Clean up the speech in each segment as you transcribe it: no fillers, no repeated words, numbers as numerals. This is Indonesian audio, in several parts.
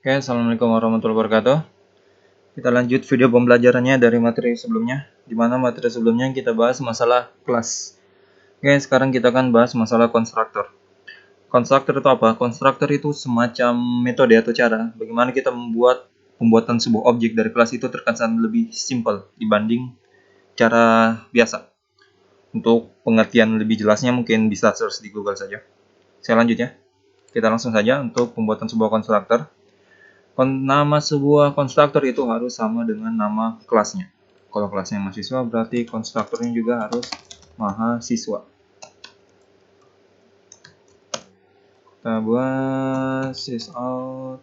Oke, assalamualaikum warahmatullahi wabarakatuh. Kita lanjut video pembelajarannya dari materi sebelumnya, di mana materi sebelumnya kita bahas masalah kelas. Oke, sekarang kita akan bahas masalah konstruktor. Konstruktor itu apa? Konstruktor itu semacam metode atau cara bagaimana kita membuat pembuatan sebuah objek dari kelas itu terkesan lebih simpel dibanding cara biasa. Untuk pengertian lebih jelasnya mungkin bisa search di Google saja. Saya lanjut ya. Kita langsung saja untuk pembuatan sebuah konstruktor. Nama sebuah konstruktor itu harus sama dengan nama kelasnya. Kalau kelasnya mahasiswa, berarti konstruktornya juga harus mahasiswa. Kita buat sysout.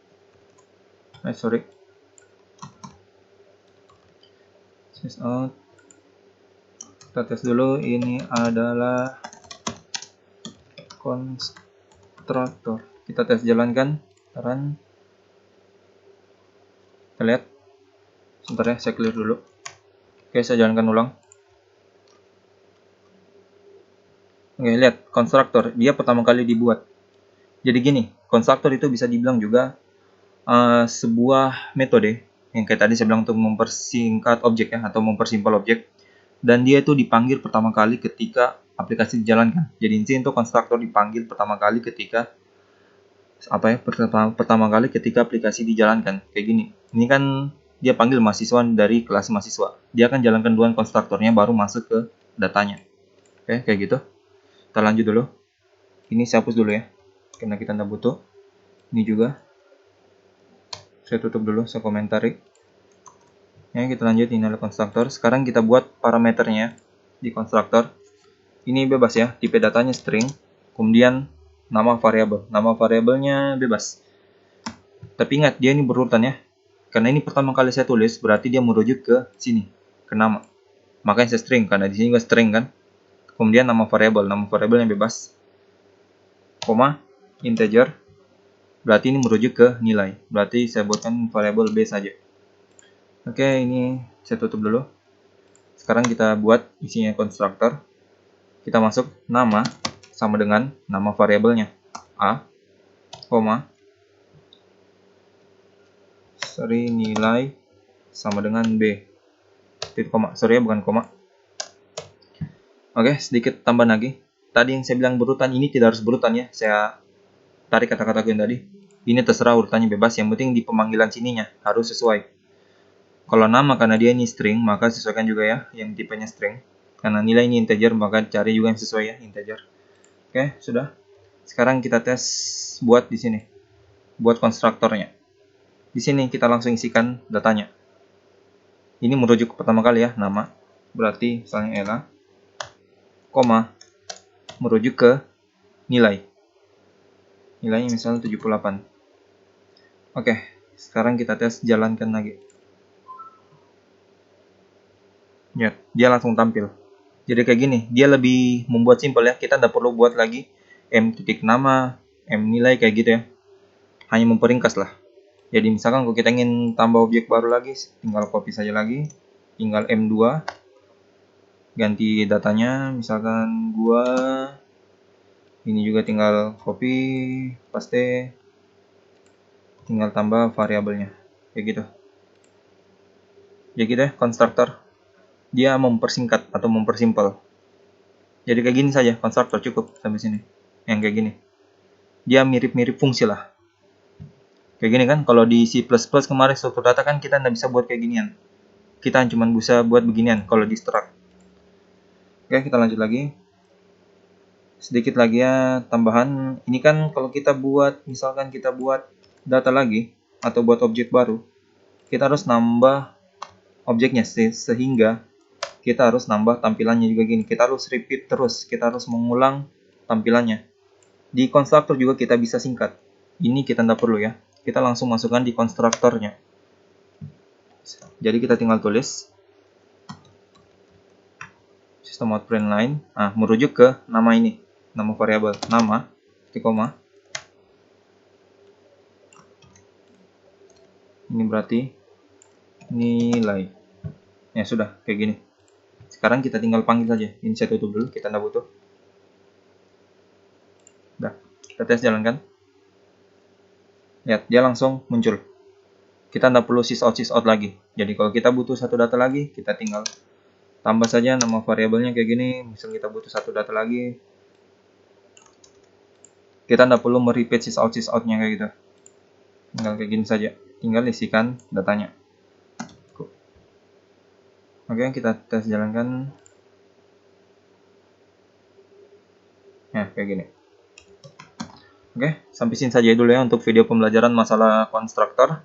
Sysout. Kita tes dulu. Ini adalah konstruktor. Kita tes jalankan. Run. Kita lihat. Sebentar ya, saya clear dulu. Oke, saya jalankan ulang. Oke, lihat konstruktor. Dia pertama kali dibuat. Jadi gini, konstruktor itu bisa dibilang juga sebuah metode yang kayak tadi saya bilang untuk mempersingkat objek ya, atau mempersimpel objek. Dan dia itu dipanggil pertama kali ketika aplikasi dijalankan. Jadi intinya itu konstruktor dipanggil pertama kali ketika pertama kali ketika aplikasi dijalankan. Kayak gini. Ini kan dia panggil mahasiswa dari kelas mahasiswa. Dia akan jalankan duluan konstruktornya baru masuk ke datanya. Oke, kayak gitu. Kita lanjut dulu. Ini saya hapus dulu ya, karena kita tidak butuh. Ini juga saya tutup dulu, saya komentari. Ya, kita lanjut. Ini adalah konstruktor. Sekarang kita buat parameternya di konstruktor. Ini bebas ya, tipe datanya string, kemudian nama variabel. Nama variabelnya bebas. Tapi ingat, dia ini berurutan ya. Karena ini pertama kali saya tulis, berarti dia merujuk ke sini, ke nama. Makanya saya string, karena di sini juga string kan. Kemudian nama variabelnya bebas. Koma, integer. Berarti ini merujuk ke nilai. Berarti saya buatkan variabel b saja. Oke, ini saya tutup dulu. Sekarang kita buat isinya konstruktor. Kita masuk nama sama dengan nama variabelnya a, koma, nilai sama dengan b. Titik koma, bukan koma. Oke, sedikit tambahan lagi. Tadi yang saya bilang berurutan, ini tidak harus berurutan ya. Saya tarik kata-kata yang tadi. Ini terserah urutannya bebas, yang penting di pemanggilan sininya harus sesuai. Kalau nama karena dia ini string, maka sesuaikan juga ya yang tipenya string. Karena nilai ini integer, maka cari juga yang sesuai ya, integer. Oke, sudah. Sekarang kita tes buat di sini. Buat konstruktornya. Di sini kita langsung isikan datanya. Ini merujuk pertama kali ya, nama. Berarti misalnya Ella, koma, merujuk ke nilai. Nilainya misalnya 78. Oke, sekarang kita tes jalankan lagi. Ya, dia langsung tampil. Jadi kayak gini, dia lebih membuat simpel ya. Kita tidak perlu buat lagi m titik nama, m nilai kayak gitu ya. Hanya memperingkas lah. Jadi misalkan kalau kita ingin tambah objek baru lagi, tinggal copy saja lagi. Tinggal M2. Ganti datanya, misalkan gua. Ini juga tinggal copy, paste. Tinggal tambah variabelnya. Kayak gitu. Ya gitu ya, konstruktor. Dia mempersingkat atau mempersimpel. Jadi kayak gini saja, konstruktor cukup sampai sini. Yang kayak gini. Dia mirip-mirip fungsi lah. Kayak gini kan, kalau di C++ kemarin struktur data kan kita nggak bisa buat kayak ginian. Kita cuma bisa buat beginian kalau di struct. Oke, kita lanjut lagi. Sedikit lagi ya tambahan. Ini kan kalau kita buat, misalkan kita buat data lagi, atau buat objek baru, kita harus nambah objeknya sehingga kita harus nambah tampilannya juga gini. Kita harus repeat terus, kita harus mengulang tampilannya. Di konstruktor juga kita bisa singkat. Ini kita nggak perlu ya. Kita langsung masukkan di konstruktornya. Jadi kita tinggal tulis system out print line. Nah, merujuk ke nama ini, nama variabel, nama, titik koma. Ini berarti nilai. Ya sudah, kayak gini. Sekarang kita tinggal panggil saja. Ini saya tutup dulu, kita nggak butuh. Udah, kita tes jalankan. Lihat, dia langsung muncul. Kita nggak perlu sysout lagi. Jadi kalau kita butuh satu data lagi, kita tinggal tambah saja nama variabelnya kayak gini. Misal kita butuh satu data lagi, kita nggak perlu merepeat sysout-nya kayak gitu. Tinggal kayak gini saja. Tinggal isikan datanya. Oke, kita tes jalankan. Nah, kayak gini. Oke, sampai sini saja dulu ya untuk video pembelajaran masalah konstruktor.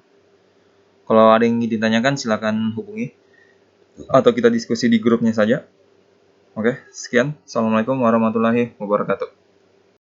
Kalau ada yang ingin ditanyakan, silakan hubungi. Atau kita diskusi di grupnya saja. Oke, sekian. Assalamualaikum warahmatullahi wabarakatuh.